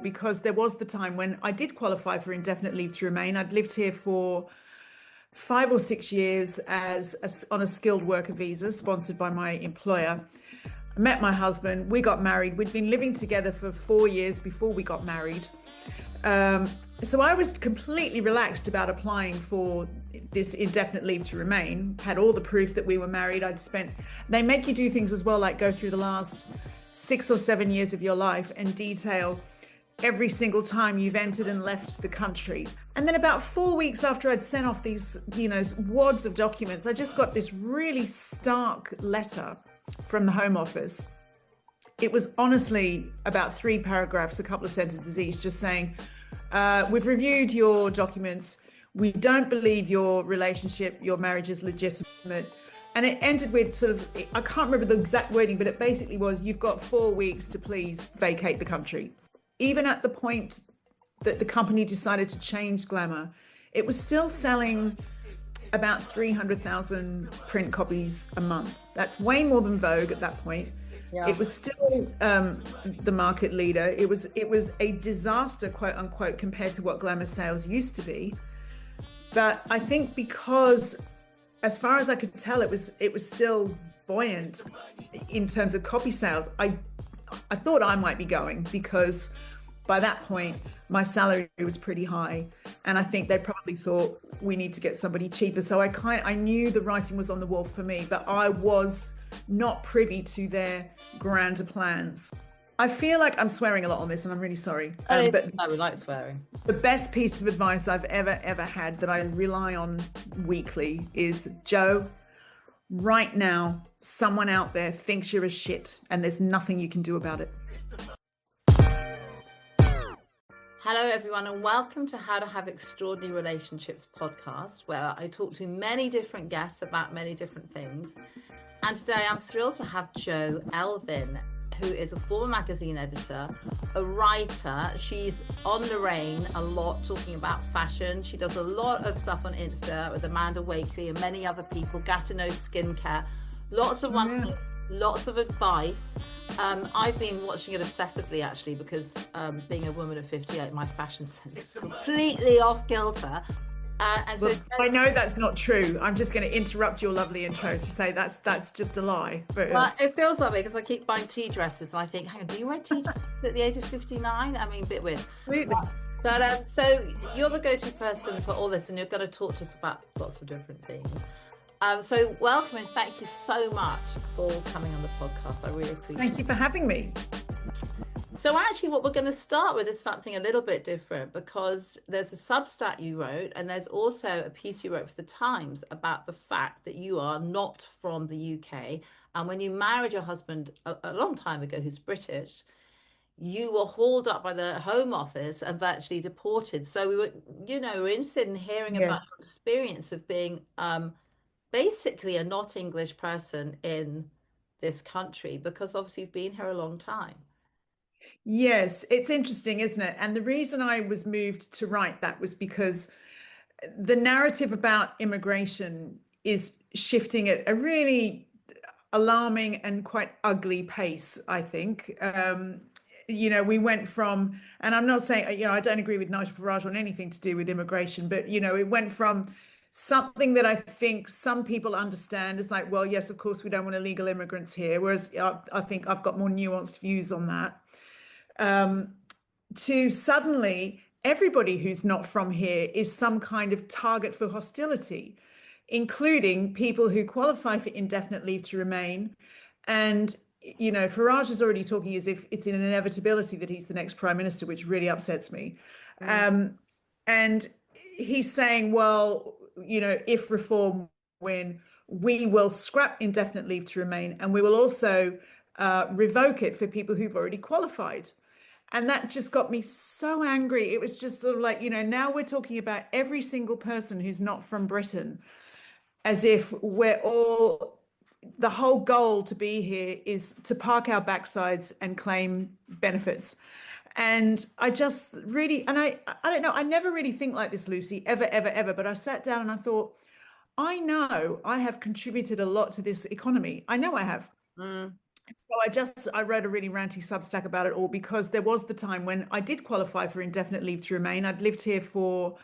because there was the time when I did qualify for indefinite leave to remain. I'd lived here for 5 or 6 years on a skilled worker visa sponsored by my employer. I met my husband, we got married. We'd been living together for 4 years before we got married. So I was completely relaxed about applying for this indefinite leave to remain, had all the proof that we were married. They make you do things as well, like go through the last 6 or 7 years of your life and detail every single time you've entered and left the country. And then about 4 weeks after I'd sent off these, wads of documents, I just got this really stark letter from the Home Office. It was honestly about 3 paragraphs, a couple of sentences each, just saying, we've reviewed your documents. We don't believe your marriage is legitimate. And it ended with sort of, I can't remember the exact wording, but it basically was, you've got 4 weeks to please vacate the country. Even at the point that the company decided to change Glamour, it was still selling about 300,000 print copies a month. That's way more than Vogue at that point. Yeah. It was still the market leader. It was a disaster, quote unquote, compared to what Glamour sales used to be. But I think because, as far as I could tell, it was still buoyant in terms of copy sales. I thought I might be going because by that point my salary was pretty high, and I think they probably thought we need to get somebody cheaper. So I knew the writing was on the wall for me, but I was not privy to their grander plans. I feel like I'm swearing a lot on this, and I'm really sorry. But I would like swearing. The best piece of advice I've ever had that I rely on weekly is, Joe, right now, someone out there thinks you're a shit, and there's nothing you can do about it. Hello, everyone, and welcome to How to Have Extraordinary Relationships podcast, where I talk to many different guests about many different things. And today I'm thrilled to have Jo Elvin, who is a former magazine editor, a writer. She's on Lorraine a lot, talking about fashion. She does a lot of stuff on Insta with Amanda Wakely and many other people, Gatineau Skincare, lots of wonderful, lots of advice. I've been watching it obsessively, actually, because being a woman of 58, my fashion sense is completely off kilter. I know that's not true. I'm just going to interrupt your lovely intro to say that's just a lie. But it feels like it because I keep buying tea dresses and I think, hang on, do you wear tea dresses at the age of 59? I mean, a bit weird. Absolutely. But so you're the go-to person for all this, and you're going to talk to us about lots of different things. So welcome and thank you so much for coming on the podcast. I really appreciate it. Thank you for having me. So actually what we're going to start with is something a little bit different, because there's a Substack you wrote, and there's also a piece you wrote for the Times about the fact that you are not from the UK. And when you married your husband a long time ago, who's British, you were hauled up by the Home Office and virtually deported. So we were interested in hearing about your experience of being basically a not English person in this country, because obviously you've been here a long time. Yes, it's interesting, isn't it? And the reason I was moved to write that was because the narrative about immigration is shifting at a really alarming and quite ugly pace, I think. We went from, and I'm not saying, I don't agree with Nigel Farage on anything to do with immigration, but, it went from something that I think some people understand is like, well, yes, of course, we don't want illegal immigrants here. Whereas I think I've got more nuanced views on that. To suddenly everybody who's not from here is some kind of target for hostility, including people who qualify for indefinite leave to remain. And, Farage is already talking as if it's an inevitability that he's the next prime minister, which really upsets me. And he's saying, well, if reform win, we will scrap indefinite leave to remain, and we will also revoke it for people who've already qualified. And that just got me so angry. It was just sort of like, now we're talking about every single person who's not from Britain, as if the whole goal to be here is to park our backsides and claim benefits. And I just really, and I don't know, I never really think like this, Lucy, ever. But I sat down and I thought, I know I have contributed a lot to this economy. I know I have. So I wrote a really ranty Substack about it all because there was the time when I did qualify for indefinite leave to remain. I'd lived here for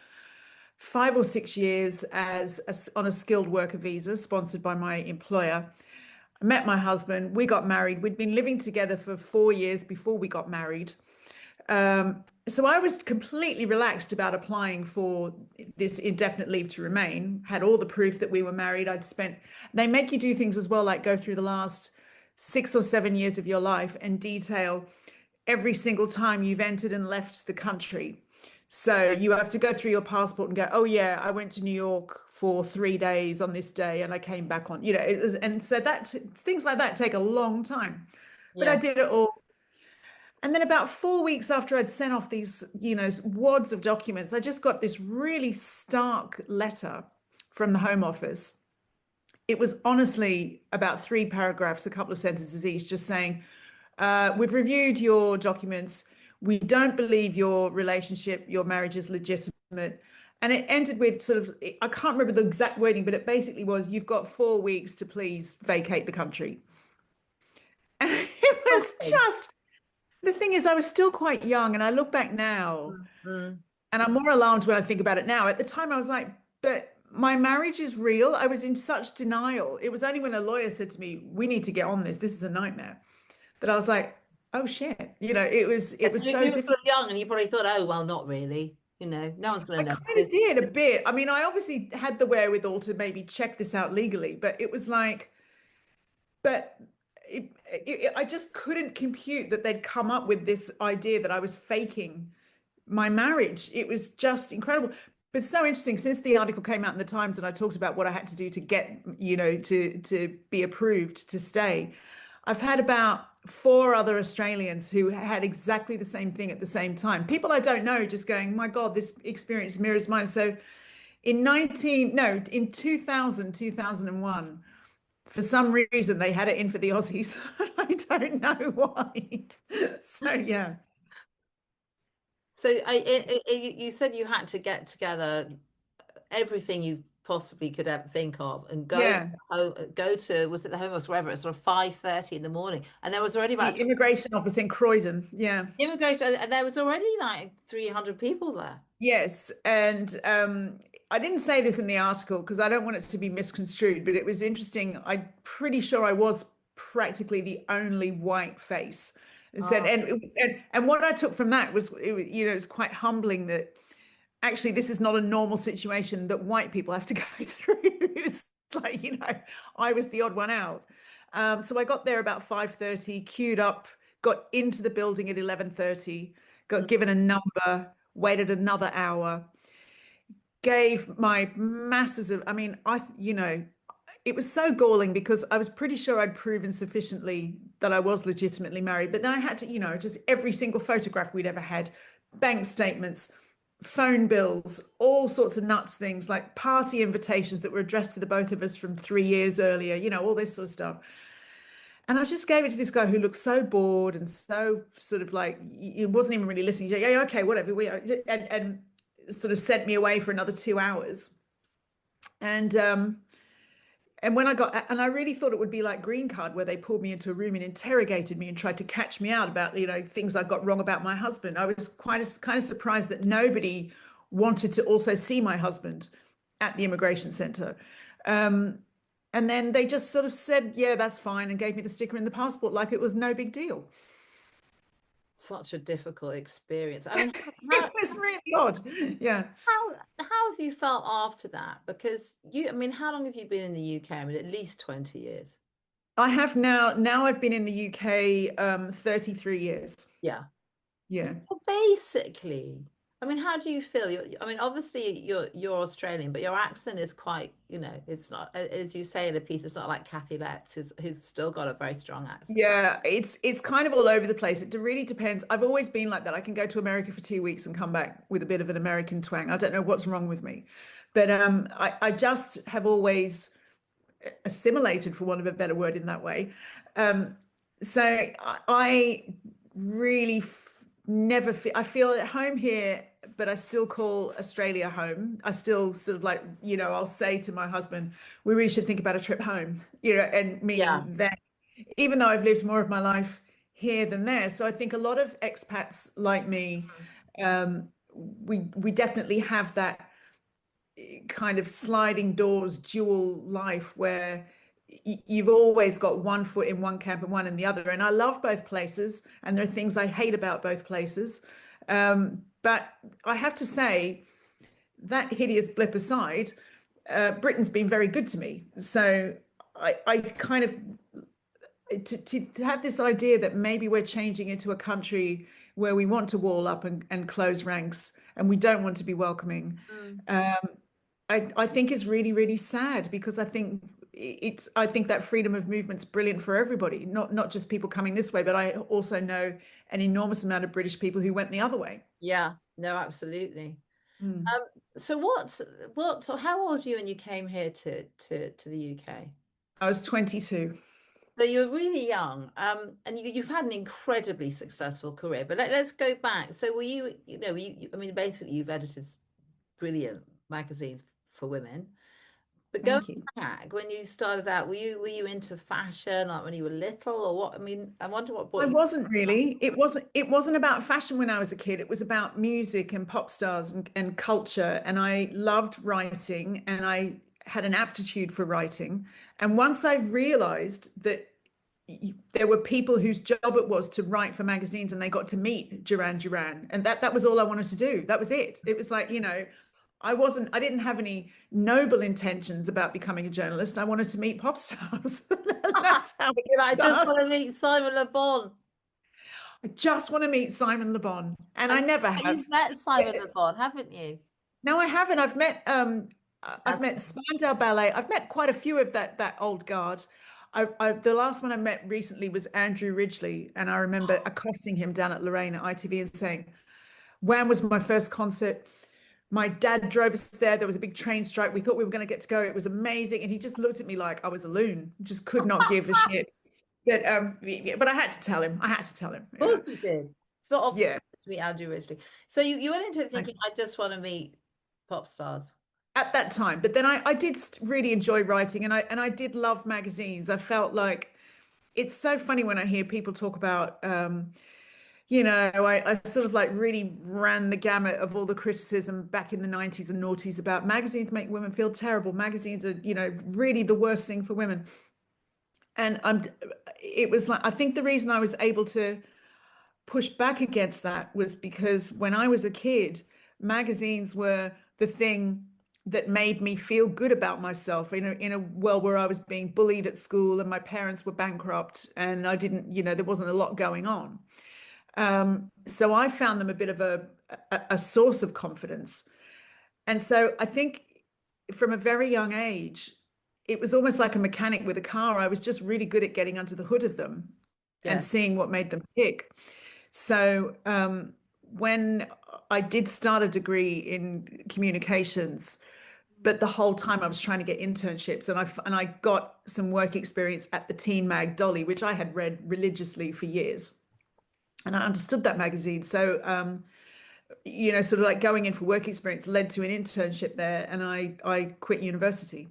5 or 6 years on a skilled worker visa sponsored by my employer. I met my husband. We got married. We'd been living together for 4 years before we got married. So I was completely relaxed about applying for this indefinite leave to remain, had all the proof that we were married. They make you do things as well, like go through the last 6 or 7 years of your life and detail every single time you've entered and left the country. So you have to go through your passport and go, oh yeah, I went to New York for 3 days on this day and I came back on, and so things like that take a long time. But I Yeah. did it all. And then about 4 weeks after I'd sent off these, wads of documents, I just got this really stark letter from the Home Office. It was honestly about 3 paragraphs, a couple of sentences each, just saying, we've reviewed your documents. We don't believe your marriage is legitimate. And it ended with sort of, I can't remember the exact wording, but it basically was, you've got 4 weeks to please vacate the country. And it was Okay. just, the thing is, I was still quite young, and I look back now, Mm. and I'm more alarmed when I think about it now. At the time, I was like, but my marriage is real. I was in such denial. It was only when a lawyer said to me, we need to get on this. This is a nightmare. That I was like, oh shit. It was so You were difficult. young and you probably thought, oh, well, not really. No one's going I to kind of notice. did a bit. I mean, I obviously had the wherewithal to maybe check this out legally, but it was like, but I just couldn't compute that they'd come up with this idea that I was faking my marriage. It was just incredible. But so interesting, since the article came out in the Times and I talked about what I had to do to get, to be approved to stay, I've had about 4 other Australians who had exactly the same thing at the same time. People I don't know just going, my God, this experience mirrors mine. So in 2001, for some reason they had it in for the Aussies. I don't know why. So yeah. So you said you had to get together everything you possibly could ever think of and Yeah. go to, was it the Home Office, wherever, it's sort of 5:30 in the morning. And there was already The about immigration office in Croydon. Yeah. immigration, and there was already like 300 people there. Yes. And I didn't say this in the article because I don't want it to be misconstrued, but it was interesting. I'm pretty sure I was practically the only white face. And said, Oh, and what I took from that was, it's quite humbling that actually this is not a normal situation that white people have to go through. It's like, I was the odd one out. So I got there about 5:30, queued up, got into the building at 11:30, got given a number, waited another hour, gave my masses of, I mean, it was so galling because I was pretty sure I'd proven sufficiently that I was legitimately married. But then I had to, just every single photograph we'd ever had, bank statements, phone bills, all sorts of nuts things like party invitations that were addressed to the both of us from 3 years earlier, all this sort of stuff. And I just gave it to this guy who looked so bored and so sort of like, he wasn't even really listening. Yeah, okay, whatever. And sort of sent me away for another 2 hours. And when I really thought it would be like Green Card, where they pulled me into a room and interrogated me and tried to catch me out about, things I got wrong about my husband. I was kind of surprised that nobody wanted to also see my husband at the immigration center. And then they just sort of said, yeah, that's fine, and gave me the sticker in the passport like it was no big deal. such a difficult experience. I mean, It was really odd. Yeah. how have you felt after that? Because I mean, how long have you been in the UK? I mean, at least 20 years. I have now I've been in the UK 33 years. Yeah. Yeah. Well, basically, I mean, how do you feel? I mean, obviously you're Australian, but your accent is quite, it's not, as you say in the piece, it's not like Kathy Letts, who's still got a very strong accent. Yeah, it's kind of all over the place. It really depends. I've always been like that. I can go to America for 2 weeks and come back with a bit of an American twang. I don't know what's wrong with me. But I just have always assimilated, for want of a better word, in that way. So I really never feel, I feel at home here, but I still call Australia home. I still sort of like, I'll say to my husband, we really should think about a trip home, and Yeah. meaning that even though I've lived more of my life here than there. So I think a lot of expats like me, we definitely have that kind of sliding doors dual life where you've always got one foot in one camp and one in the other. And I love both places, and there are things I hate about both places. But I have to say, that hideous blip aside, Britain's been very good to me. So I kind of to have this idea that maybe we're changing into a country where we want to wall up and close ranks and we don't want to be welcoming. Mm. I think is really, really sad, because I think that freedom of movement's brilliant for everybody, not just people coming this way, but I also know an enormous amount of British people who went the other way. Yeah, no, absolutely. Mm. So how old were you when you came here to the UK? I was 22. So you were really young, and you've had an incredibly successful career. But let's go back. So were you, I mean, basically you've edited brilliant magazines for women. But going Thank you. back, when you started out, were you into fashion, like when you were little, or what? I mean, I wonder what I brought you. wasn't really. It wasn't about fashion when I was a kid. It was about music and pop stars and culture. And I loved writing, and I had an aptitude for writing. And once I realized that there were people whose job it was to write for magazines, and they got to meet Duran Duran, and that was all I wanted to do. That was it. It was like, I didn't have any noble intentions about becoming a journalist. I wanted to meet pop stars. That's how it I just started. want to meet Simon Le Bon. I just want to meet Simon Le Bon, and I never have. You've met Simon Le Bon, haven't you? No, I haven't. I've met Spandau Ballet. I've met quite a few of that old guard. The last one I met recently was Andrew Ridgeley, and I remember accosting him down at Lorraine at ITV and saying, "Wham was my first concert. My dad drove us there. There was a big train strike. We thought we were going to get to go. It was amazing." And he just looked at me like I was a loon, just could not give a shit. But I had to tell him. Of course you did. It's not often Yeah. to meet Andrew Ridgeley. So you went into it thinking, I just want to meet pop stars. At that time. But then I did really enjoy writing, and I did love magazines. I felt like it's so funny when I hear people talk about I sort of like really ran the gamut of all the criticism back in the 90s and noughties about magazines make women feel terrible. Magazines are, really the worst thing for women. And it was like, I think the reason I was able to push back against that was because when I was a kid, magazines were the thing that made me feel good about myself in a world where I was being bullied at school and my parents were bankrupt and I didn't, there wasn't a lot going on. So I found them a bit of a source of confidence. And so I think from a very young age, it was almost like a mechanic with a car. I was just really good at getting under the hood of them and seeing what made them tick. So when I did start a degree in communications, but the whole time I was trying to get internships, and I got some work experience at the teen mag Dolly, which I had read religiously for years. And I understood that magazine. So, sort of like going in for work experience led to an internship there, and I quit university.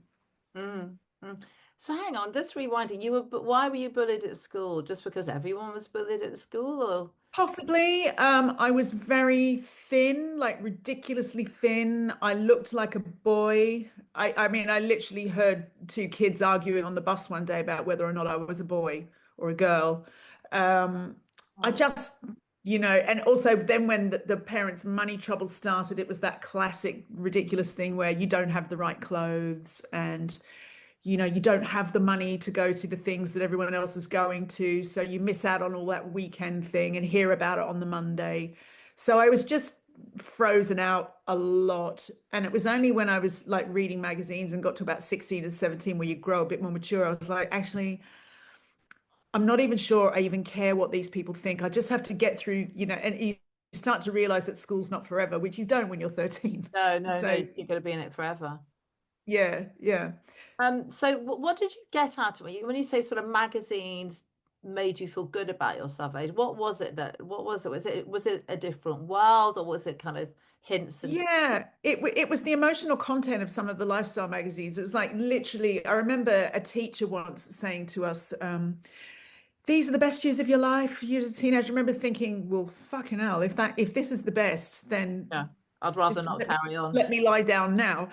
So hang on, just rewinding. Why were you bullied at school? Just because everyone was bullied at school, or? Possibly. I was very thin, like ridiculously thin. I looked like a boy. I mean, I literally heard two kids arguing on the bus one day about whether or not I was a boy or a girl. I just, and also then when the parents' money troubles started, it was that classic ridiculous thing where you don't have the right clothes and, you don't have the money to go to the things that everyone else is going to. So you miss out on all that weekend thing and hear about it on the Monday. So I was just frozen out a lot. And it was only when I was like reading magazines and got to about 16 and 17 where you grow a bit more mature, I was like, actually, I'm not even sure I even care what these people think. I just have to get through, and you start to realize that school's not forever, which you don't when you're 13. No, you're going to be in it forever. Yeah. So what did you get out of it? When you say sort of magazines made you feel good about yourself, what was it? Was it a different world, or was it kind of hints? Yeah, it was the emotional content of some of the lifestyle magazines. It was like literally, I remember a teacher once saying to us, these are the best years of your life. You're a teenager. I remember thinking, well, fucking hell, if this is the best, then Yeah, I'd rather just not carry on. let me lie down now.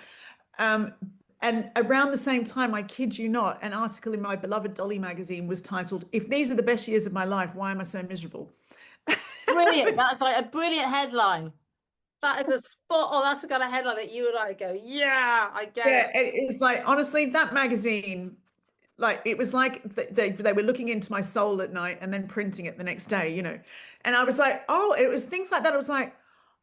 Um, and around the same time, I kid you not, an article in my beloved Dolly magazine was titled, "If these are the best years of my life, why am I so miserable?" Brilliant. That's like a brilliant headline. That is a spot on. That's the kind of headline that you and I go, yeah, I get Yeah, it. it's like, honestly, that magazine, like, it was like they were looking into my soul at night and then printing it the next day, you know. And I was like, oh, it was things like that. I was like,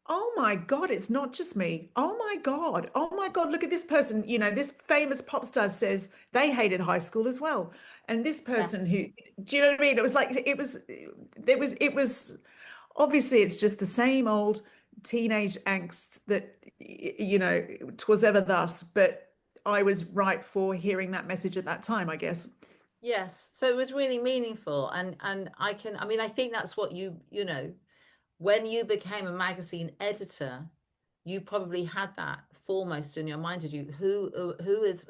oh my God, it's not just me. Oh my God. Oh my God, look at this person. You know, this famous pop star says they hated high school as well. And this Yeah. person who, do you know what I mean? It was like, it was obviously it's just the same old teenage angst that, you know, 'twas ever thus, but I was ripe for hearing that message at that time, I guess. Yes. So it was really meaningful. And I mean, I think that's what you know, when you became a magazine editor, you probably had that foremost in your mind. Did you? Who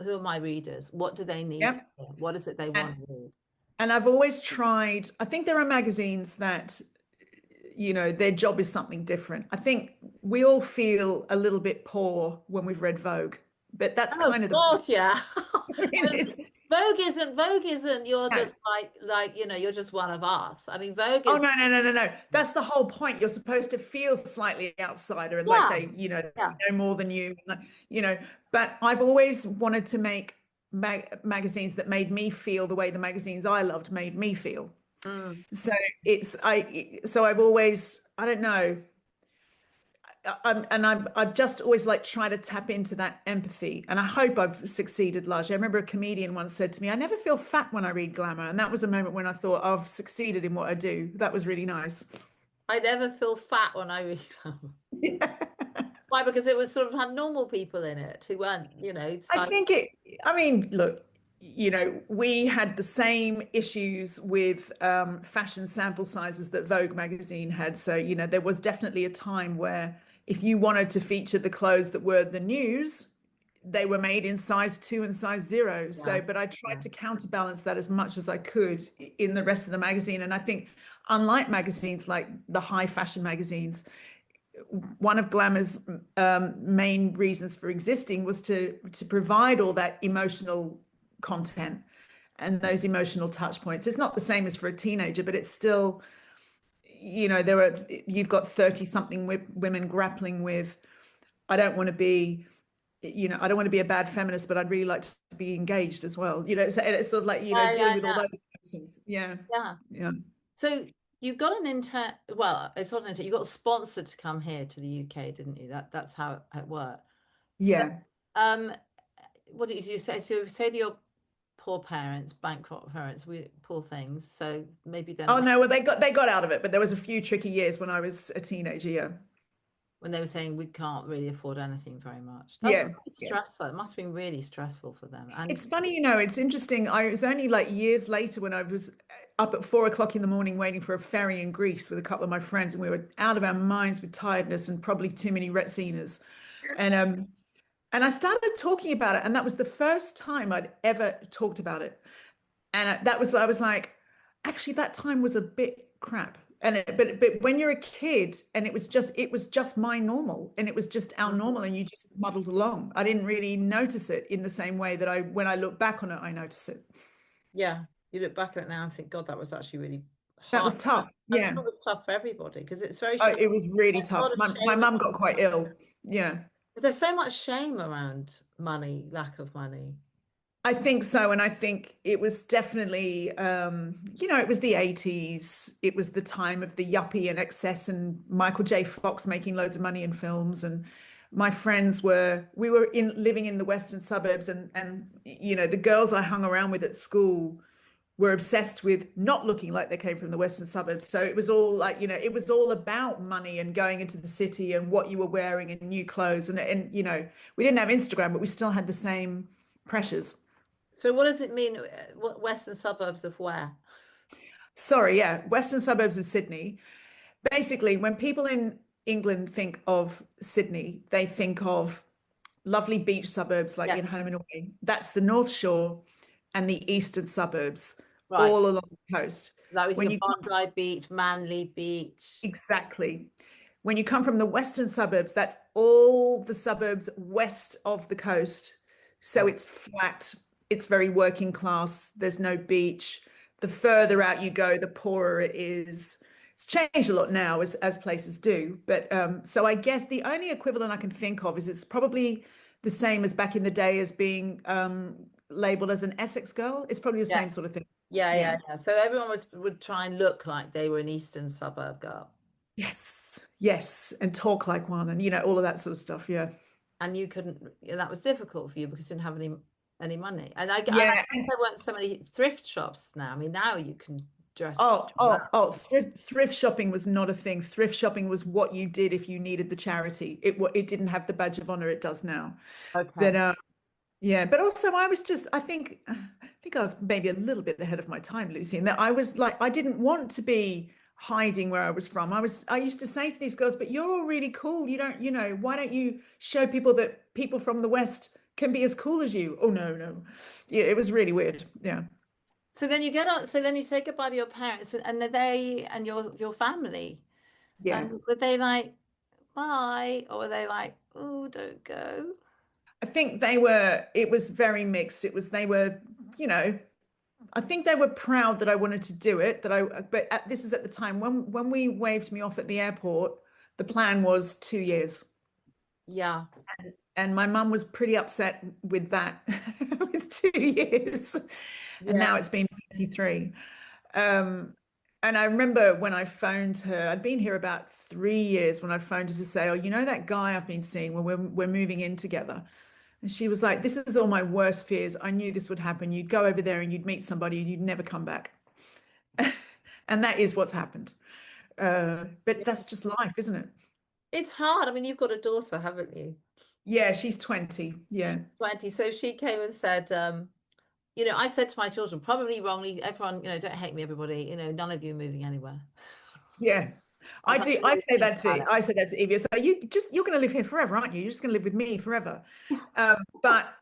are my readers? What do they need to Yep. hear? What is it they And want to read? and I've always tried, I think there are magazines that, you know, their job is something different. I think we all feel a little bit poor when we've read Vogue, but that's Oh kind of the point. God, yeah. I mean, it's, Vogue isn't you're no. just like you know, you're just one of us. I mean, Vogue Oh is no, no, no, no, no. That's the whole point. You're supposed to feel slightly outsider and like yeah, they, you know, yeah. they know more than you, like, you know. But I've always wanted to make magazines that made me feel the way the magazines I loved made me feel. Mm. So so I've always, I don't know. I've just always like trying to tap into that empathy, and I hope I've succeeded largely. I remember a comedian once said to me, "I never feel fat when I read Glamour," and that was a moment when I thought, oh, I've succeeded in what I do. That was really nice. I never feel fat when I read them. Yeah. Why? Because it was sort of had normal people in it who weren't, you know, I think I mean, look, you know, we had the same issues with fashion sample sizes that Vogue magazine had. So, you know, there was definitely a time where if you wanted to feature the clothes that were the news, they were made in size 2 and size 0. yeah, So, but I tried yeah. to counterbalance that as much as I could in the rest of the magazine. And I think, unlike magazines like the high fashion magazines, one of Glamour's main reasons for existing was to provide all that emotional content and those emotional touch points. It's not the same as for a teenager, but it's still, you know, you've got 30 something women grappling with, I don't want to be, you know, I don't want to be a bad feminist, but I'd really like to be engaged as well. You know, it's sort of like, you know, Yeah, dealing yeah, with all yeah. those emotions. Yeah. Yeah. Yeah. So you got an intern. Well, it's not an intern. You got sponsored to come here to the UK, didn't you? That's how it worked. So, Yeah. um, what did you say? So say to your poor parents, bankrupt parents, we poor things. So maybe they're Oh not no, well they got out of it, but there was a few tricky years when I was a teenager. Yeah. when they were saying we can't really afford anything very much. That's Yeah. really Yeah. stressful. It must have been really stressful for them. And It's funny, you know, it's interesting. I was only like years later when I was up at 4 o'clock in the morning waiting for a ferry in Greece with a couple of my friends, and we were out of our minds with tiredness and probably too many Retzinas. And and I started talking about it, and that was the first time I'd ever talked about it. And that was, I was like, actually, that time was a bit crap. But when you're a kid and it was just my normal and it was just our normal and you just muddled along. I didn't really notice it in the same way that when I look back on it, I notice it. yeah, you look back at it now and think, God, that was actually really That hard. was tough. I'm sure Yeah. it was tough for everybody because it's very Oh, shame. it was really There's a lot tough. of My shame mum got quite ill. Yeah. there's so much shame around money, lack of money. I think so. And I think it was definitely, you know, it was the 80s. It was the time of the yuppie and excess and Michael J. Fox making loads of money in films. And my friends we were living in the western suburbs and, you know, the girls I hung around with at school were obsessed with not looking like they came from the western suburbs. So it was all like, you know, it was all about money and going into the city and what you were wearing and new clothes. And, you know, we didn't have Instagram, but we still had the same pressures. So what does it mean? What western suburbs of where? Sorry, yeah, western suburbs of Sydney. Basically, when people in England think of Sydney, they think of lovely beach suburbs like Yeah. in Home and Away. That's the North Shore and the eastern suburbs Right. all along the coast. That was When your you Bondi Beach, Manly Beach. Exactly. When you come from the western suburbs, that's all the suburbs west of the coast. So Right. it's flat, it's very working class, there's no beach. The further out you go, the poorer it is. It's changed a lot now as places do. But so I guess the only equivalent I can think of is it's probably the same as back in the day as being labeled as an Essex girl. It's probably the Yeah. same sort of thing. Yeah, Yeah. yeah, yeah. So everyone would try and look like they were an eastern suburb girl. Yes. Yes. And talk like one and all of that sort of stuff. Yeah. And you couldn't, that was difficult for you because you didn't have any money. And I Yeah. guess there weren't so many thrift shops now. I mean, now you can dress Oh, well. oh, oh, thrift shopping was not a thing. Thrift shopping was what you did if you needed the charity. It didn't have the badge of honor it does now. Okay. But yeah, but also I think I was maybe a little bit ahead of my time, Lucy, in that I was like I didn't want to be hiding where I was from. I used to say to these girls, but you're all really cool. You don't, why don't you show people that people from the West can be as cool as you? Oh no, no. Yeah, it was really weird. Yeah. So then you get on, so then you say goodbye to your parents and they and your family. Yeah. And were they like, bye? Or were they like, oh, don't go? I think it was very mixed. They were, you know, I think they were proud that I wanted to do it, this is at the time when we waved me off at the airport, the plan was 2 years. Yeah. And my mum was pretty upset with that, with 2 years. And now Yeah. it's been 33. Um, and I remember when I phoned her, I'd been here about 3 years when I phoned her to say, oh, that guy I've been seeing when we're moving in together. And she was like, this is all my worst fears. I knew this would happen. You'd go over there and you'd meet somebody and you'd never come back. And that is what's happened. But that's just life, isn't it? It's hard. I mean, you've got a daughter, haven't you? Yeah, she's 20. She's Yeah. 20. So she came and said, I've said to my children, probably wrongly, everyone, don't hate me, everybody, none of you are moving anywhere. Yeah. I've I had do. to really think about it. I say that to Evie. So you're going to live here forever, aren't you? You're just going to live with me forever. But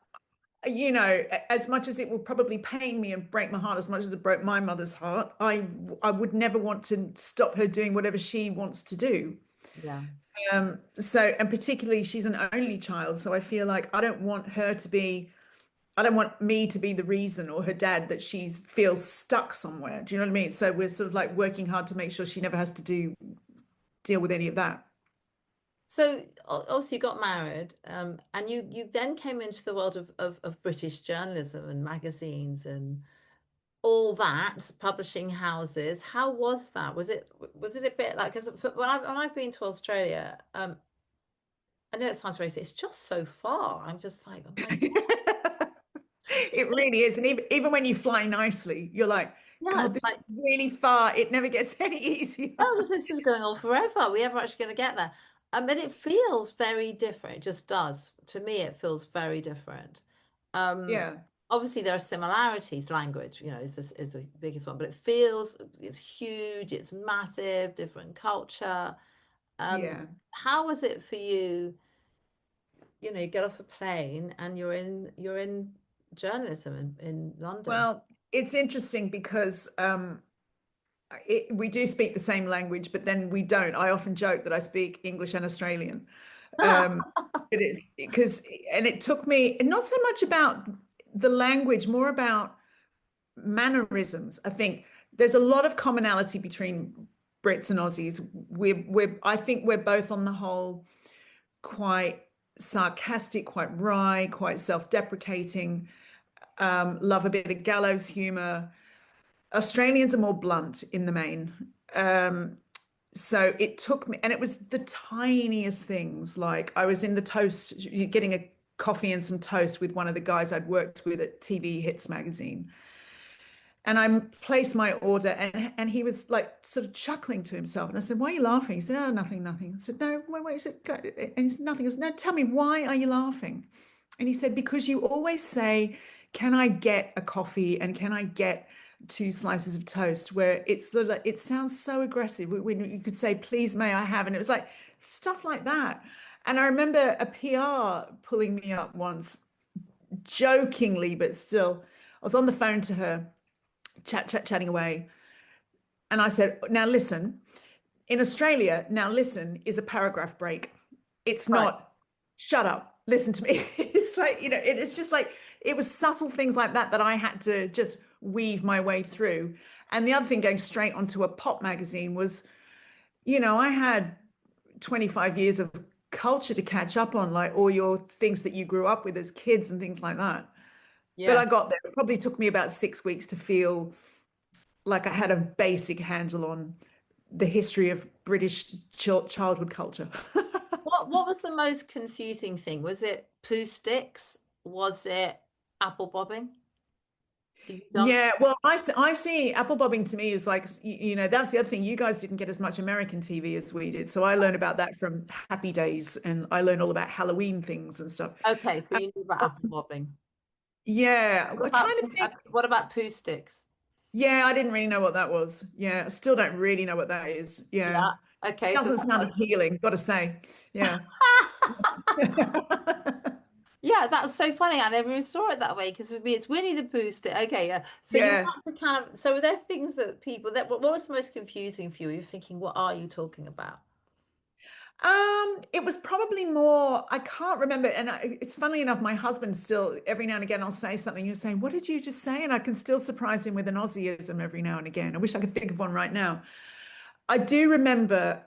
as much as it will probably pain me and break my heart, as much as it broke my mother's heart, I would never want to stop her doing whatever she wants to do. Yeah. So, and particularly she's an only child, so I feel like I don't want me to be the reason or her dad that she feels stuck somewhere. Do you know what I mean? So we're sort of like working hard to make sure she never has to deal with any of that. So also you got married, and you then came into the world of British journalism and magazines and all that, publishing houses. How was that? Was it a bit like, because when I've been to Australia, I know it sounds racist, it's just so far. I'm just like, oh my It really is. And even when you fly nicely, you're like, yeah, God, it's this like, is really far. It never gets any easier. oh, this is going on forever. Are we ever actually going to get there? And it feels very different. It just does. To me, it feels very different. Um, Yeah. Obviously there are similarities. Language, is the biggest one, but it's huge, it's massive, different culture. Yeah. How was it for you? You get off a plane and you're in journalism in London. Well, it's interesting because we do speak the same language, but then we don't. I often joke that I speak English and Australian. It is and it took me not so much about the language, more about mannerisms. I think there's a lot of commonality between Brits and Aussies. I think we're both on the whole quite sarcastic, quite wry, quite self-deprecating, love a bit of gallows humor. Australians are more blunt in the main. So it took me, and it was the tiniest things. Like I was in the toast, getting a coffee and some toast with one of the guys I'd worked with at TV Hits magazine. And I placed my order, and he was like sort of chuckling to himself. And I said, "Why are you laughing?" He said, "Oh, nothing, nothing." I said, "No, wait." He said, and he said, "Nothing." I said, "No, tell me, why are you laughing?" And he said, "Because you always say, 'Can I get a coffee?' and 'Can I get 2 slices of toast?' Where it sounds so aggressive. When you could say, 'Please, may I have?'" And it was like stuff like that. And I remember a PR pulling me up once, jokingly, but still, I was on the phone to her. chatting away. And I said, now listen, in Australia, now listen is a paragraph break. It's Right. not shut up, listen to me. It's like, it's just like, it was subtle things like that that I had to just weave my way through. And the other thing, going straight onto a pop magazine was, I had 25 years of culture to catch up on, like all your things that you grew up with as kids and things like that. But Yeah. I got there. It probably took me about 6 weeks to feel like I had a basic handle on the history of British childhood culture. What was the most confusing thing? Was it poo sticks? Was it apple bobbing? Do you done? Yeah, well, I see apple bobbing to me is like, that's the other thing. You guys didn't get as much American TV as we did. So I learned about that from Happy Days, and I learned all about Halloween things and stuff. Okay, so Um, you knew about apple bobbing. yeah, What we're about trying to think. what about poo sticks? Yeah, I didn't really know what that was. Yeah, I still don't really know what that is. Yeah, Yeah. Okay, so doesn't sound appealing, got to say. Yeah. yeah, that's so funny. I never even saw it that way because for me it's Winnie the Pooh stick. Okay, yeah. So you Yeah. had to kind of, so were there things that people that what was the most confusing for you? You're thinking, what are you talking about? It was probably more, I can't remember. And it's funny enough, my husband still, every now and again, I'll say something. He'll say, what did you just say? And I can still surprise him with an Aussieism every now and again. I wish I could think of one right now. I do remember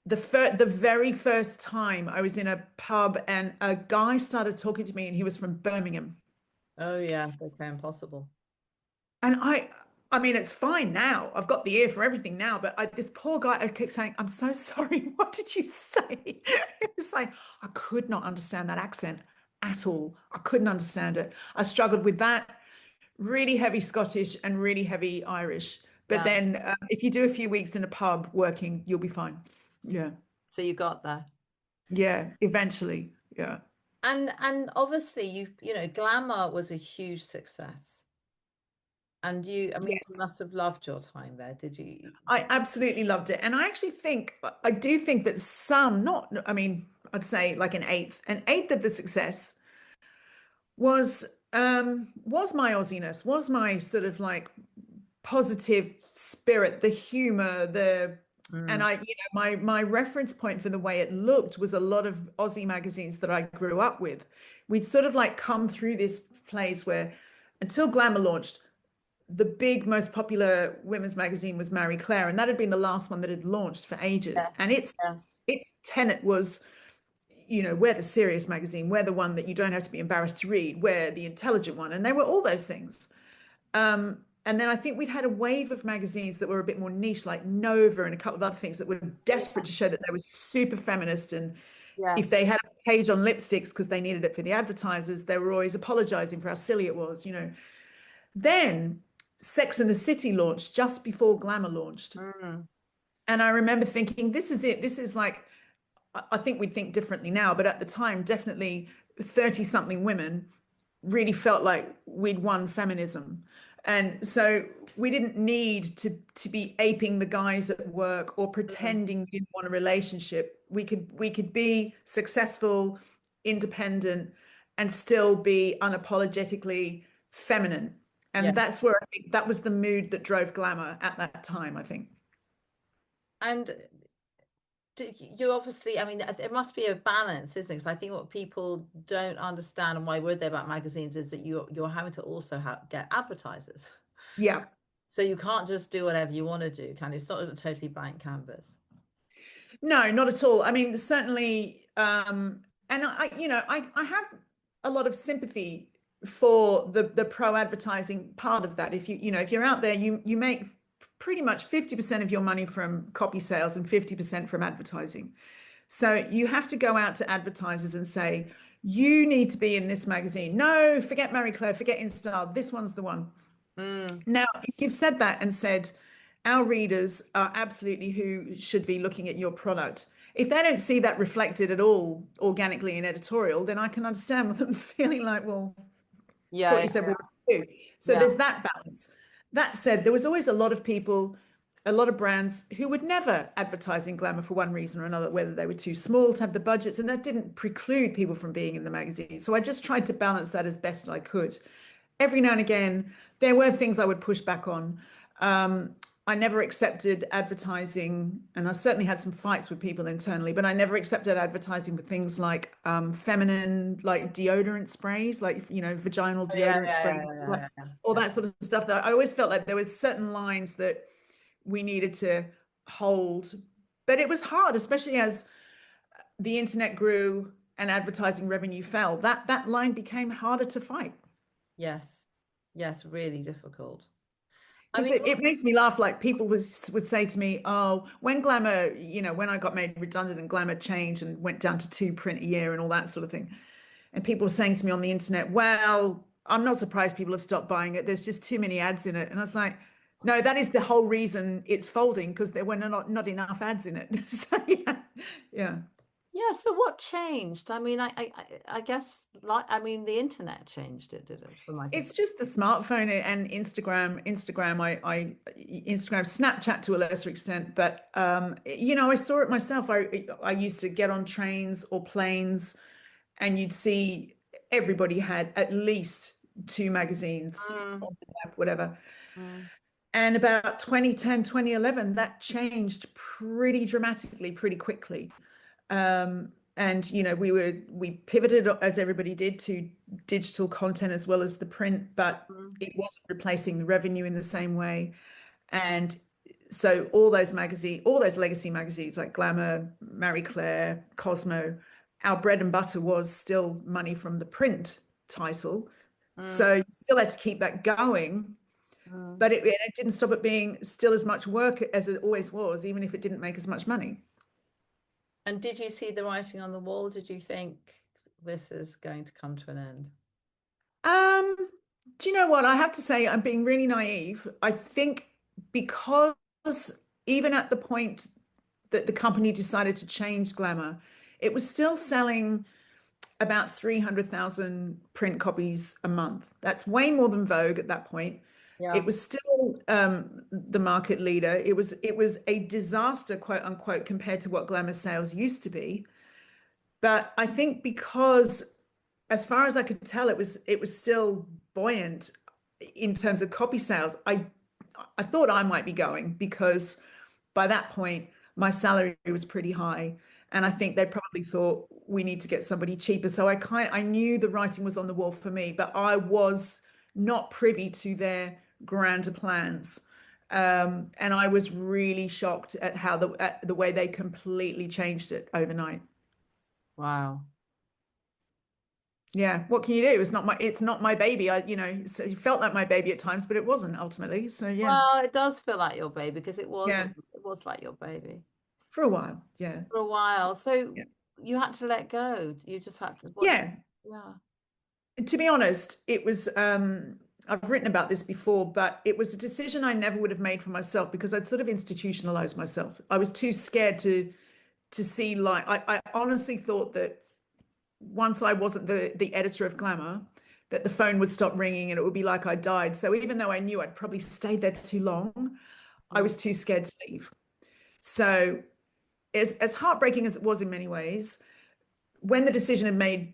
the very first time I was in a pub and a guy started talking to me and he was from Birmingham. Oh yeah, okay, impossible. And I mean, it's fine now. I've got the ear for everything now, but this poor guy, I kept saying, I'm so sorry. What did you say? It was like, I could not understand that accent at all. I couldn't understand it. I struggled with that, really heavy Scottish and really heavy Irish. But Yeah. then if you do a few weeks in a pub working, you'll be fine. Yeah. So you got there. Yeah. Eventually. Yeah. And obviously Glamour was a huge success. And I mean, you Yes. must have loved your time there, did you? I absolutely loved it. And I actually I do think that I mean, I'd say like an eighth of the success was my Aussiness, was my sort of like positive spirit, the humor, and Mm, my reference point for the way it looked was a lot of Aussie magazines that I grew up with. We'd sort of like come through this place where until Glamour launched, the big, most popular women's magazine was Marie Claire, and that had been the last one that had launched for ages. yeah, And yeah, its tenet was, we're the serious magazine, we're the one that you don't have to be embarrassed to read, we're the intelligent one, and they were all those things. And then I think we'd had a wave of magazines that were a bit more niche, like Nova and a couple of other things that were desperate to show that they were super feminist. And if yes, they had a page on lipsticks because they needed it for the advertisers, they were always apologizing for how silly it was. Then Sex and the City launched just before Glamour launched. mm, And I remember thinking, this is it. This is like, I think we'd think differently now, but at the time, definitely 30 something women really felt like we'd won feminism. And so we didn't need to be aping the guys at work or mm, pretending we didn't want a relationship. We could be successful, independent, and still be unapologetically feminine. yeah. And that's where I think that was the mood that drove Glamour at that time, I think. And you obviously, I mean, there must be a balance, isn't it? Because I think what people don't understand and why worried about magazines is that you're having to also get advertisers. Yeah. So you can't just do whatever you want to do, can you? It's not a totally blank canvas. No, not at all. I mean, certainly, and I have a lot of sympathy for the pro advertising part of that. If you're out there, you make pretty much 50% of your money from copy sales and 50% from advertising. So you have to go out to advertisers and say, you need to be in this magazine. No, forget Marie Claire, forget InStyle. This one's the one. Mm, Now, if you've said that and said, our readers are absolutely who should be looking at your product, if they don't see that reflected at all organically in editorial, then I can understand them feeling like, well, thought yeah, you said we were two. So yeah, there's that balance. That said, there was always a lot of people, a lot of brands who would never advertise in Glamour for one reason or another, whether they were too small to have the budgets, and that didn't preclude people from being in the magazine. So I just tried to balance that as best I could. every now and again, there were things I would push back on. I never accepted advertising, and I certainly had some fights with people internally, but I never accepted advertising for things like feminine, like deodorant sprays, like, vaginal Oh, yeah, deodorant sprays, yeah, like yeah, yeah, all yeah. that sort of stuff. That I always felt like there was certain lines that we needed to hold, but it was hard, especially as the internet grew and advertising revenue fell. That line became harder to fight. Yes, yes, really difficult. I Because mean, it makes me laugh. Like people would say to me, "Oh, when Glamour, when I got made redundant and Glamour changed and went down to 2 print a year and all that sort of thing," and people were saying to me on the internet, "Well, I'm not surprised people have stopped buying it. There's just too many ads in it." And I was like, "No, that is the whole reason it's folding because there were not enough ads in it." So yeah, yeah. yeah, so what changed? I mean, I guess, like, I mean, the internet changed it, did it, from like a... It's just the smartphone and Instagram, Snapchat to a lesser extent, but I saw it myself. I used to get on trains or planes, and you'd see everybody had at least two magazines Mm, on the lap, whatever. mm, And about 2010, 2011, that changed pretty dramatically, pretty quickly. And we pivoted, as everybody did, to digital content as well as the print, but mm, it wasn't replacing the revenue in the same way. And so all those legacy magazines like Glamour, Marie Claire, Cosmo, our bread and butter was still money from the print title. mm, So you still had to keep that going, mm. but it didn't stop it being still as much work as it always was, even if it didn't make as much money. And did you see the writing on the wall? Did you think this is going to come to an end? Um, do you know what? I have to say, I'm being really naive. I think because even at the point that the company decided to change Glamour, it was still selling about 300,000 print copies a month. That's way more than Vogue at that point. Yeah. It was still the market leader. It was a disaster, quote unquote, compared to what Glamour sales used to be. But I think because, as far as I could tell, it was still buoyant in terms of copy sales. I thought I might be going because by that point my salary was pretty high, and I think they probably thought we need to get somebody cheaper. So I knew the writing was on the wall for me, but I was not privy to their grander plans. And I was really shocked at at the way they completely changed it overnight. Wow. Yeah, what can you do? It's not my baby. So it felt like my baby at times, but it wasn't ultimately. So yeah. Well, it does feel like your baby because Yeah, it was like your baby for a while. Yeah. for a while. So Yeah. you had to let go. You just had to, what, Yeah. yeah. To be honest, it was I've written about this before, but it was a decision I never would have made for myself because I'd sort of institutionalized myself. I was too scared to see like I honestly thought that once I wasn't the editor of Glamour, that the phone would stop ringing and it would be like I died. So even though I knew I'd probably stayed there too long, I Mm. was too scared to leave. So as heartbreaking as it was in many ways, when the decision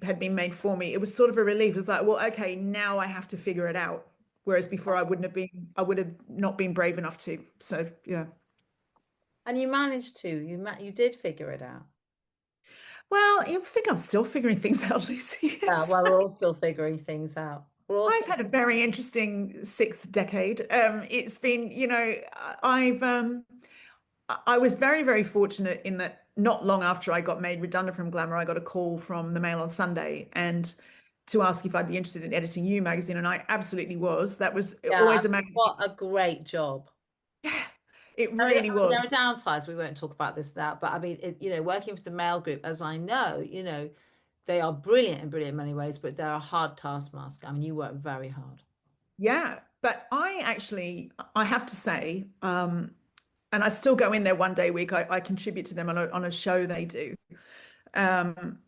had been made for me, it was sort of a relief. It was like, well, okay, now I have to figure it out. Whereas before I would have not been brave enough to. So yeah. And you managed to, you did figure it out. Well, I think I'm still figuring things out, Lucy. Yeah, well, we're all still figuring things out. We're all I've still... had a very interesting sixth decade. It's been, I've I was very, very fortunate in that not long after I got made redundant from Glamour, I got a call from the Mail on Sunday and to ask if I'd be interested in editing You magazine, and I absolutely was. That was Yeah, I always a mean, magazine. what a great job. Yeah, it I really mean, there was. are downsides. We won't talk about this now, but I mean, working for the Mail Group, as I know, they are brilliant in brilliant many ways, but they're a hard taskmaster. I mean, you work very hard. Yeah, but I have to say, and I still go in there one day a week. I contribute to them on a show they do. Um,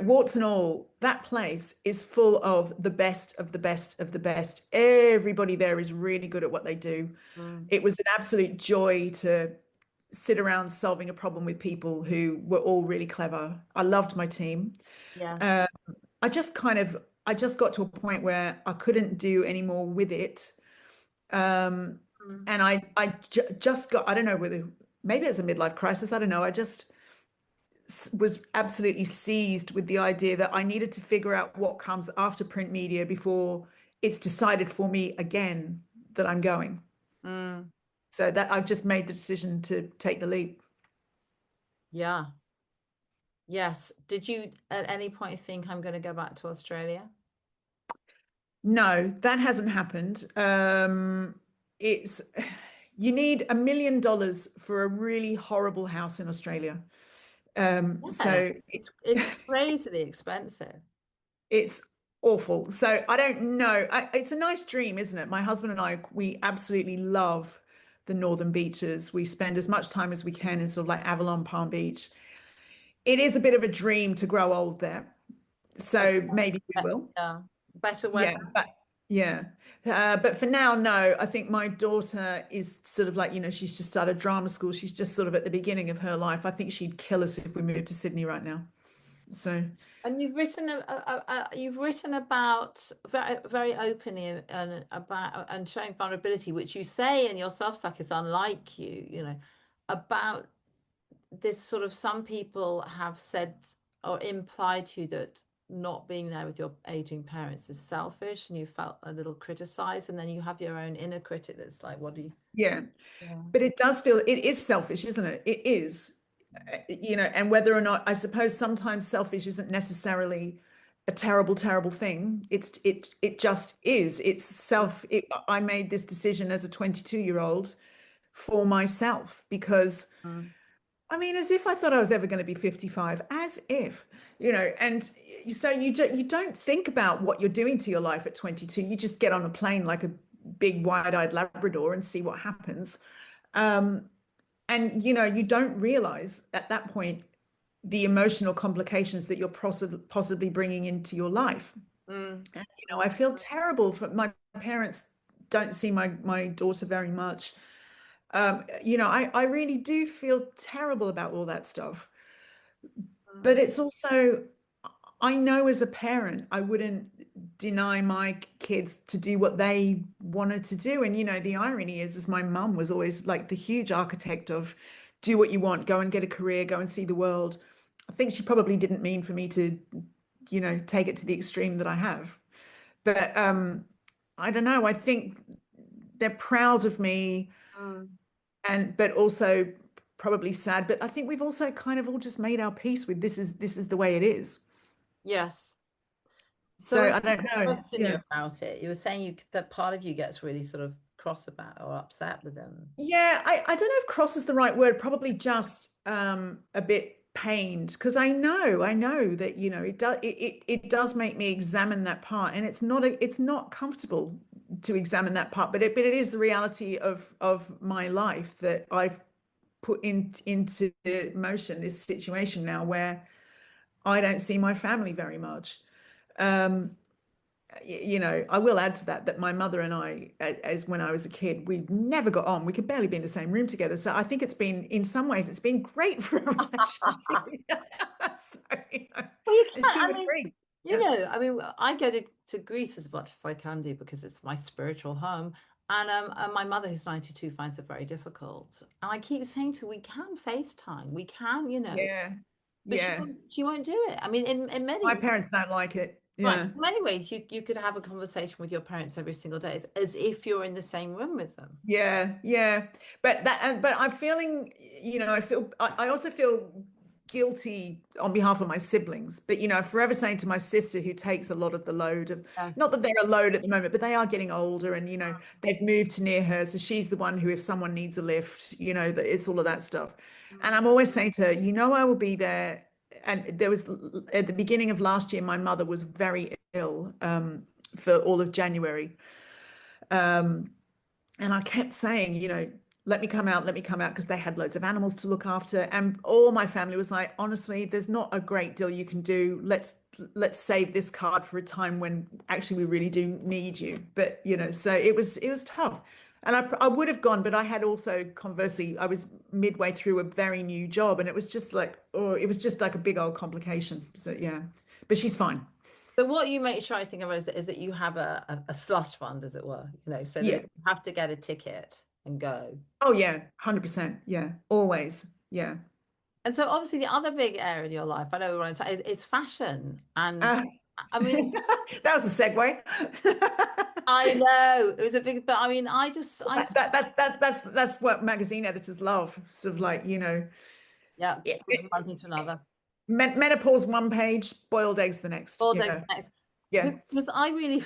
warts and all, that place is full of the best of the best of the best. Everybody there is really good at what they do. Mm, It was an absolute joy to sit around solving a problem with people who were all really clever. I loved my team. yes. Uh, I just kind of I just got to a point where I couldn't do any more with it. And just got, I don't know whether, maybe it's a midlife crisis. I don't know. I just was absolutely seized with the idea that I needed to figure out what comes after print media before it's decided for me again that I'm going. So that I've just made the decision to take the leap. Yeah. Yes. Did you at any point think I'm going to go back to Australia? No, that hasn't happened. It's you need $1 million for a really horrible house in Australia. So It's crazily expensive. it's awful. So I don't know. It's a nice dream, isn't it? My husband and I, we absolutely love the northern beaches. We spend as much time as we can in sort of like Avalon, Palm Beach. It is a bit of a dream to grow old there. So maybe we will. Yeah. Better Yeah, weather. yeah. But for now, no. I think my daughter is sort of like, she's just started drama school. She's just sort of at the beginning of her life. I think she'd kill us if we moved to Sydney right now. So. And you've written about very, very openly and about and showing vulnerability, which you say in your Substack is unlike you, about this sort of some people have said or implied to you that not being there with your aging parents is selfish, and you felt a little criticized, and then you have your own inner critic that's like, what do you? Yeah. But it does feel, it is selfish, isn't it? It is. And whether or not, I suppose sometimes selfish isn't necessarily a terrible, terrible thing. It just is. It's I made this decision as a 22-year-old for myself because, I mean, as if I thought I was ever going to be 55, as if, and so you don't think about what you're doing to your life at 22. You just get on a plane like a big wide-eyed Labrador and see what happens. And you don't realize at that point the emotional complications that you're possibly bringing into your life. And, I feel terrible for my parents. Don't see my daughter very much. I really do feel terrible about all that stuff. But it's also, I know as a parent, I wouldn't deny my kids to do what they wanted to do. And, the irony is my mum was always like the huge architect of do what you want, go and get a career, go and see the world. I think she probably didn't mean for me to, take it to the extreme that I have. But I don't know. I think they're proud of me but also probably sad. But I think we've also kind of all just made our peace with this is the way it is. Yes. So I don't know. You about it. You were saying that part of you gets really sort of cross about or upset with them. Yeah, I don't know if cross is the right word. Probably just a bit pained because I know that it does make me examine that part, and it's not comfortable to examine that part, but it is the reality of my life that I've put into motion this situation now where I don't see my family very much. I will add to that my mother and I, as when I was a kid, we never got on. We could barely be in the same room together. So I think in some ways, it's been great for a relationship. So, she would agree. I mean, I go to Greece as much as I can do because it's my spiritual home. And my mother, who's 92, finds it very difficult. And I keep saying to her, we can FaceTime. We can, Yeah. But she won't do it. I mean, in many my parents don't like it. Yeah. Right. In many ways, you could have a conversation with your parents every single day as if you're in the same room with them. Yeah, yeah. But I'm feeling, I also feel guilty on behalf of my siblings. But I'm forever saying to my sister, who takes a lot of the load of, not that they're a load at the moment, but they are getting older, and they've moved to near her, so she's the one who, if someone needs a lift, that it's all of that stuff. And I'm always saying to her, I will be there. And there was, at the beginning of last year, my mother was very ill for all of January. And I kept saying, let me come out, because they had loads of animals to look after. And all my family was like, honestly, there's not a great deal you can do. Let's save this card for a time when actually we really do need you. But, so it was tough. And I would have gone, but I had also, conversely, I was midway through a very new job, and it was just like, it was just like a big old complication. So yeah, but she's fine. So what you make sure I think of is that you have a slush fund, as it were, so that Yeah. if you have to get a ticket and go. Oh yeah, 100%. Yeah, always. Yeah. And so obviously the other big area in your life, I know we're on time, is fashion. And Uh, I mean, that was a segue. I know it was a big, but I mean, That's what magazine editors love. Sort of like, yeah, from one thing to another. Menopause one page, boiled eggs the next. All day next. Yeah. Because I really,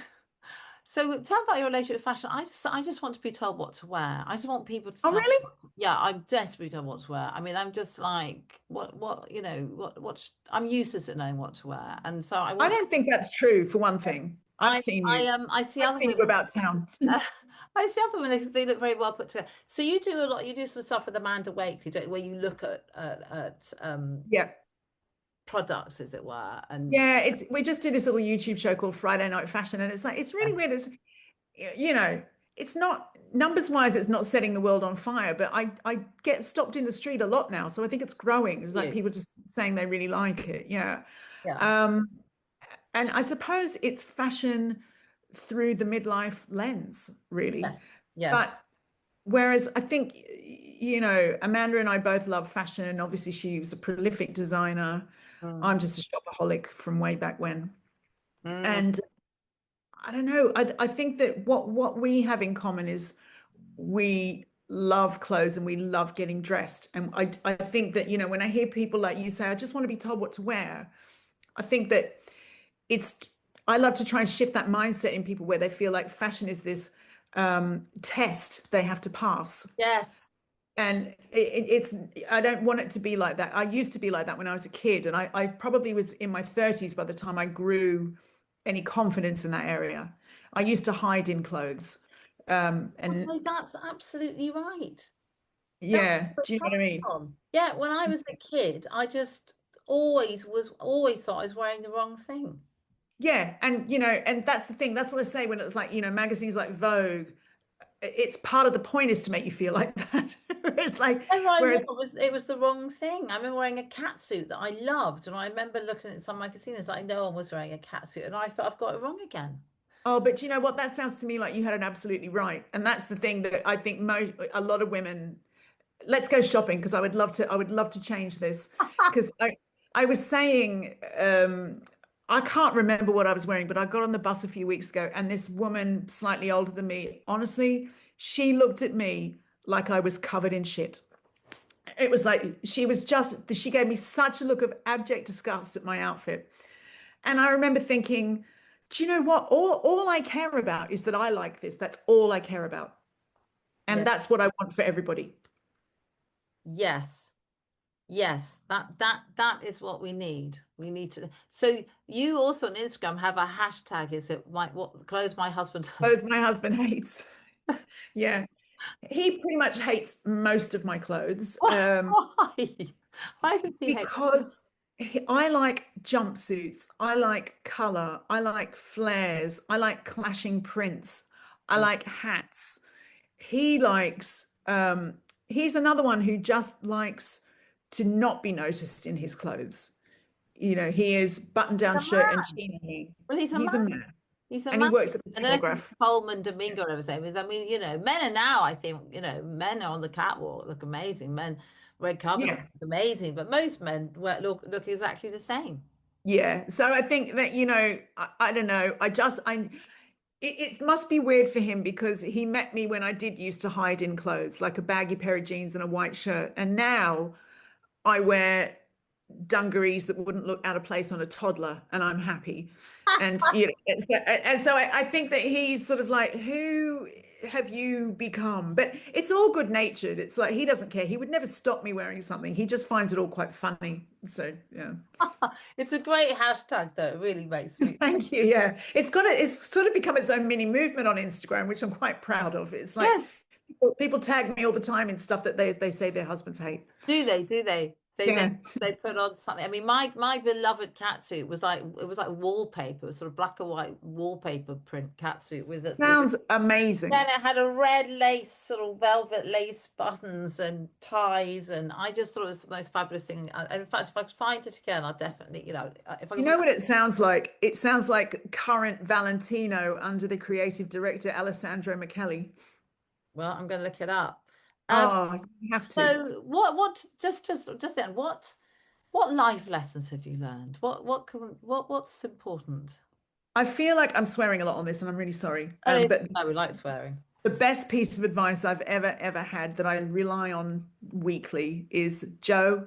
so tell me about your relationship with fashion. I just want to be told what to wear. I just want people to Oh, tell really? me. Yeah, I'm desperately told what to wear. I mean, I'm just like, what I'm useless at knowing what to wear. And so I don't think that's true, for one thing. I've seen you. I see I've other seen you women. about town. I see other women, they look very well put together. So you do a lot, you do some stuff with Amanda Wakely, don't you, where you look at Yeah. products, as it were. And Yeah, we just did this little YouTube show called Friday Night Fashion, and it's really weird. It's not numbers wise, it's not setting the world on fire, but I get stopped in the street a lot now, so I think it's growing. It's like people just saying they really like it. Yeah. And I suppose it's fashion through the midlife lens, really. Yes. But whereas I think, Amanda and I both love fashion. Obviously, she was a prolific designer. I'm just a shopaholic from way back when. And I don't know. I think that what we have in common is we love clothes and we love getting dressed. And I think that, when I hear people like you say, I just want to be told what to wear, I think that I love to try and shift that mindset in people where they feel like fashion is this test they have to pass. Yes. And I don't want it to be like that. I used to be like that when I was a kid, and I probably was in my 30s by the time I grew any confidence in that area. I used to hide in clothes. And that's absolutely right. Yeah, do you know what I mean? Yeah, when I was a kid, I just always thought I was wearing the wrong thing. Yeah, and that's the thing. That's what I say when it's like, magazines like Vogue, it's part of the point is to make you feel like that. It's like, it was the wrong thing. I remember wearing a cat suit that I loved, and I remember looking at some magazines like no one was wearing a cat suit, and I thought I've got it wrong again. Oh, but you know what? That sounds to me like you had it absolutely right, and that's the thing that I think a lot of women. Let's go shopping because I would love to change this because I was saying I can't remember what I was wearing, but I got on the bus a few weeks ago, and this woman slightly older than me, honestly, she looked at me like I was covered in shit. It was like she gave me such a look of abject disgust at my outfit. And I remember thinking, do you know what? All I care about is that I like this. That's all I care about. And that's what I want for everybody. Yes. Yes, that is what we need. We need to. So you also on Instagram have a hashtag. Is it what clothes my husband clothes my husband hates? Yeah, he pretty much hates most of my clothes. Why? Why does he hate? Because I like jumpsuits. I like color. I like flares. I like clashing prints. I like hats. He likes. He's another one who just likes to not be noticed in his clothes. He is button-down shirt and chini. Well, he's a man. He's a and man. He works at the Telegraph. Coleman Domingo, whatever his name is. I mean, men are now, I think, men are on the catwalk look amazing. Men red carpet look amazing, but most men look exactly the same. Yeah. So I think that, I don't know. It must be weird for him because he met me when I did used to hide in clothes, like a baggy pair of jeans and a white shirt. And now I wear dungarees that wouldn't look out of place on a toddler, and I'm happy. And and so I think that he's sort of like, who have you become? But it's all good natured. It's like he doesn't care. He would never stop me wearing something. He just finds it all quite funny. So yeah. It's a great hashtag though. It really makes me Thank you. Yeah. It's sort of become its own mini movement on Instagram, which I'm quite proud of. It's like people tag me all the time in stuff that they say their husbands hate. Do they? Yeah. They put on something. I mean, my beloved catsuit was like, it was like wallpaper. It was sort of black and white wallpaper print catsuit with it. Sounds amazing. Then it had a red lace, sort of velvet lace buttons and ties, and I just thought it was the most fabulous thing. And in fact, if I could find it again, I'll definitely, if I You could... know what it sounds like? It sounds like current Valentino under the creative director Alessandro Michele. Well, I'm going to look it up. Oh, you have to. So just then, what life lessons have you learned? What's important? I feel like I'm swearing a lot on this, and I'm really sorry. But no, we like swearing. The best piece of advice I've ever had that I rely on weekly is, Joe,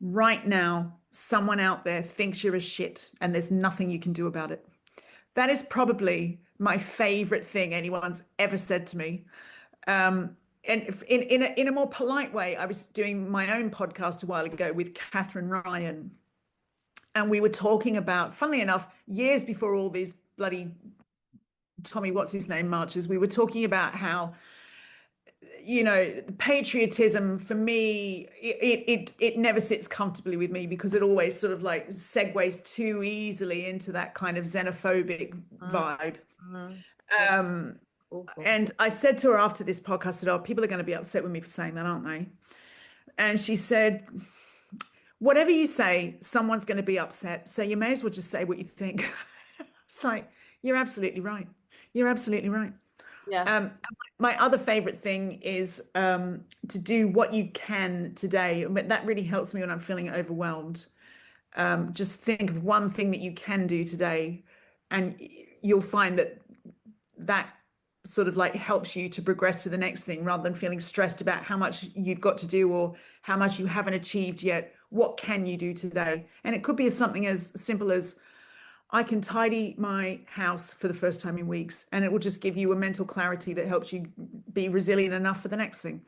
right now, someone out there thinks you're a shit, and there's nothing you can do about it. That is probably my favorite thing anyone's ever said to me. And in a more polite way, I was doing my own podcast a while ago with Catherine Ryan, and we were talking about, funnily enough, years before all these bloody Tommy what's his name marches, we were talking about how, patriotism for me, it never sits comfortably with me, because it always sort of like segues too easily into that kind of xenophobic vibe. And I said to her after this podcast, I said, oh, people are going to be upset with me for saying that, aren't they? And she said, whatever you say, someone's going to be upset. So you may as well just say what you think. It's like, you're absolutely right. You're absolutely right. Yeah. My other favorite thing is to do what you can today. But that really helps me when I'm feeling overwhelmed. Just think of one thing that you can do today, and you'll find that sort of like helps you to progress to the next thing, rather than feeling stressed about how much you've got to do or how much you haven't achieved yet. What can you do today? And it could be something as simple as, I can tidy my house for the first time in weeks, and it will just give you a mental clarity that helps you be resilient enough for the next thing.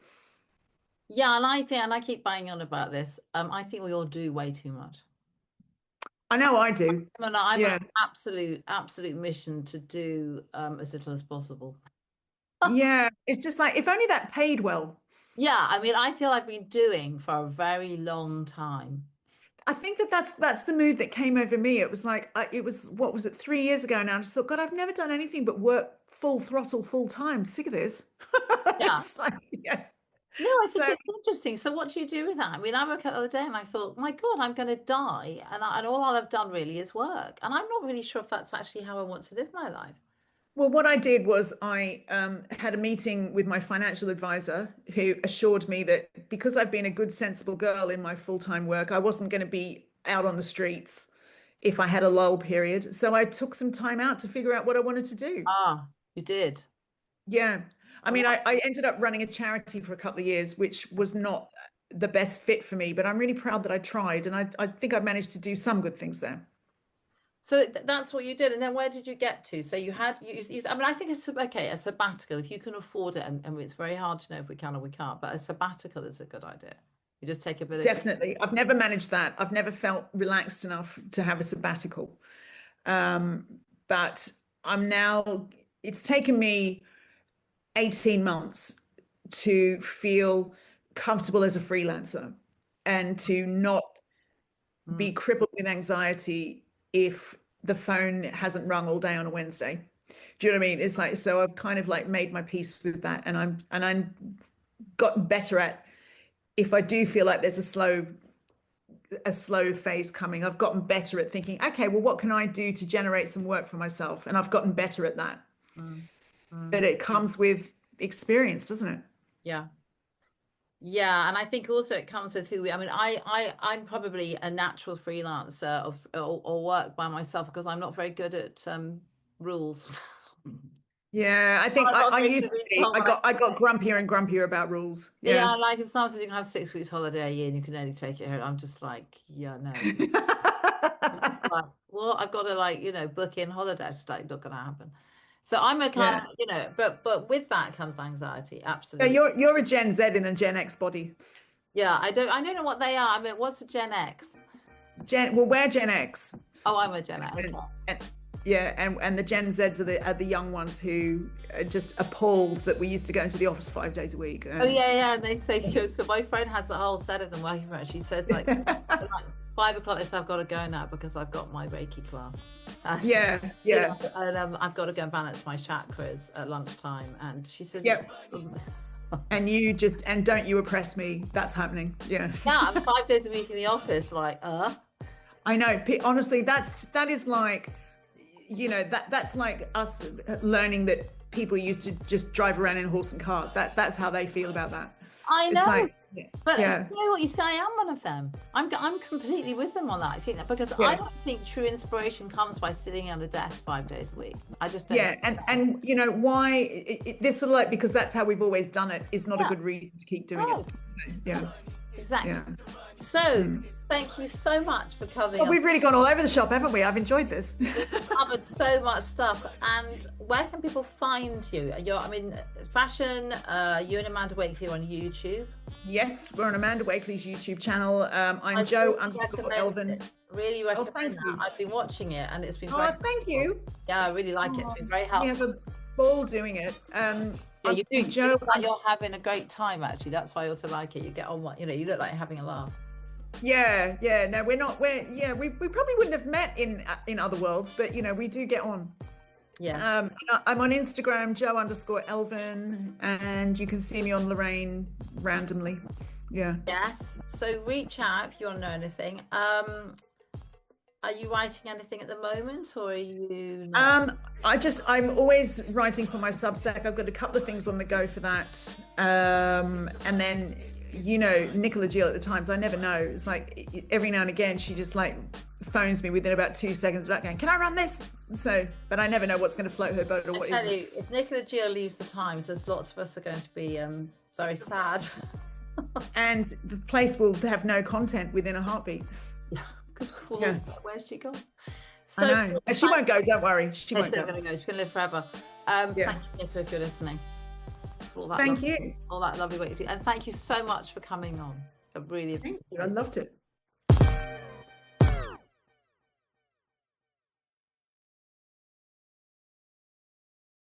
Yeah, and I keep banging on about this. I think we all do way too much. I know I do. I'm an absolute mission to do as little as possible. Yeah, it's just like, if only that paid well. Yeah, I mean, I feel I've been doing for a very long time. I think that's the mood that came over me. It was like, what was it, 3 years ago now? I just thought, God, I've never done anything but work full throttle, full time. Sick of this. Yeah. It's like, yeah. No, I think it's interesting. So what do you do with that? I mean, I woke up the other day and I thought, my God, I'm going to die. And all I've done really is work. And I'm not really sure if that's actually how I want to live my life. Well, what I did was I had a meeting with my financial advisor, who assured me that because I've been a good, sensible girl in my full-time work, I wasn't going to be out on the streets if I had a lull period. So I took some time out to figure out what I wanted to do. Ah, you did? Yeah. I mean, I ended up running a charity for a couple of years, which was not the best fit for me, but I'm really proud that I tried. And I think I managed to do some good things there. So that's what you did. And then where did you get to? So you I mean, I think it's okay, a sabbatical, if you can afford it, and it's very hard to know if we can or we can't, but a sabbatical is a good idea. You just take a bit of Definitely. I've never managed that. I've never felt relaxed enough to have a sabbatical. But it's taken me 18 months to feel comfortable as a freelancer, and to not be crippled with anxiety if the phone hasn't rung all day on a Wednesday. Do you know what I mean? It's like, so I've kind of like made my peace with that, and I'm gotten better at, if I do feel like there's a slow phase coming, I've gotten better at thinking, okay, well, what can I do to generate some work for myself? And I've gotten better at that. But it comes with experience, doesn't it? Yeah. Yeah, and I think also it comes with who we. I mean, I'm probably a natural freelancer or work by myself, because I'm not very good at rules. Yeah, I think I used to be. I got grumpier and grumpier about rules. Yeah, like if someone says you can have 6 weeks holiday a year and you can only take it here, I'm just like, yeah, no. I'm just like, well, I've got to book in holiday. It's like not going to happen. So I'm a kind of, but with that comes anxiety. Absolutely. Yeah, you're a Gen Z in a Gen X body. Yeah, I don't know what they are. I mean, what's a Gen X? Well, we're Gen X. Oh, I'm a Gen X. Yeah, and the Gen Zs are the young ones who are just appalled that we used to go into the office 5 days a week. Oh yeah, and they say, so my friend has a whole set of them working for her. She says like 5 o'clock, they say, I've got to go now because I've got my Reiki class. Yeah. And I've got to go and balance my chakras at lunchtime. And she says, and don't you oppress me. That's happening. Yeah. Yeah, I'm 5 days a week in the office, like, I know. Honestly, that is like, that's like us learning that people used to just drive around in a horse and cart. That's how they feel about that. I know. Like, but you know what you say, I am one of them. I'm completely with them on that. I think that because I don't think true inspiration comes by sitting at a desk 5 days a week. I just don't. Yeah, and you know why this sort of like, because that's how we've always done it, is not a good reason to keep doing it. Yeah, exactly. Yeah. So thank you so much for coming. Well, we've really gone all over the shop, haven't we? I've enjoyed this. We've covered so much stuff. And where can people find you? Fashion, you and Amanda Wakely on YouTube. Yes, we're on Amanda Wakely's YouTube channel. I'm Joe_Elvin. Really recommend that. I've been watching it and it's been very thank you. Yeah, I really like it. It's been very helpful. We have a ball doing it. You do. Joe, you look like you're having a great time, actually. That's why I also like it. You get on, you look like you're having a laugh. Yeah. No, we probably wouldn't have met in other worlds, but we do get on. Yeah. I'm on Instagram, Joe_Elvin, and you can see me on Lorraine randomly. Yeah. Yes. So reach out if you want to know anything. Are you writing anything at the moment, or are you not? I'm always writing for my Substack. I've got a couple of things on the go for that. And then, Nicola Gill at the Times, I never know. It's like every now and again, she just like phones me within about 2 seconds without going, can I run this? So, but I never know what's going to float her boat or what isn't. I tell you, if Nicola Gill leaves the Times, there's lots of us are going to be very sad. And the place will have no content within a heartbeat. Where's she gone? So I know. She won't go, don't worry. She won't go. She's going to live forever. Thank you, Nicola, if you're listening. Thank you. All that lovely work you do. And thank you so much for coming on. I really appreciate it. I loved it.